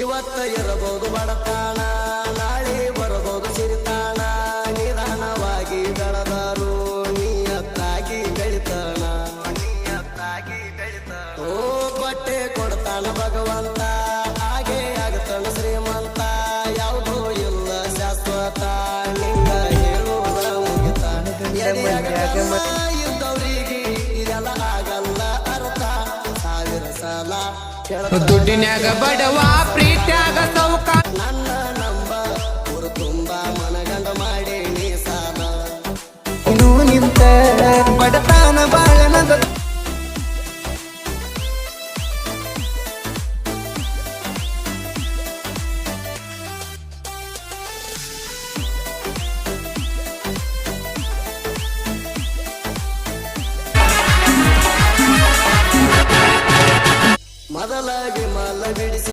ಇವತ್ತ ಇರಬಹುದು ಬಡತಾಣ, ನಾಳೆ ಬರಬಹುದು ಸಿರಿತಾಣ. ನಿಧಾನವಾಗಿ ಬೆಳೆದರು ನಿಯತ್ತಾಗಿ ಬೆಳಿತಾನ. ಓ ಬಟ್ಟೆ ಕೊಡ್ತಾನ ಭಗವಂತ, ಹಾಗೆ ಆಗತಾನ ಶ್ರೀಮಂತ. ಯಾವುದೂ ಇಲ್ಲ ಶಾಶ್ವತ, ನಿಂಗ ಹೇಳುವುದ ಮುಗಿತ. ಇದ್ದವರಿಗೆ ಇದೆಲ್ಲ ಆಗಲ್ಲ ಅರ್ಥ. ಸಾವಿರ ಸಲ ದುಡ್ಡಿನ್ಯಾಗ ಬಡವ ಪ್ರೀತ್ಯಾಗ ಸೌಕ. ನನ್ನ ನಂಬ ಊರು ತುಂಬಾ ಮನಗಂಡ ಮಾಡಿ ನೀ ಸಾಲ. ನಿಂತ ಬಡತನ ಬಾಳ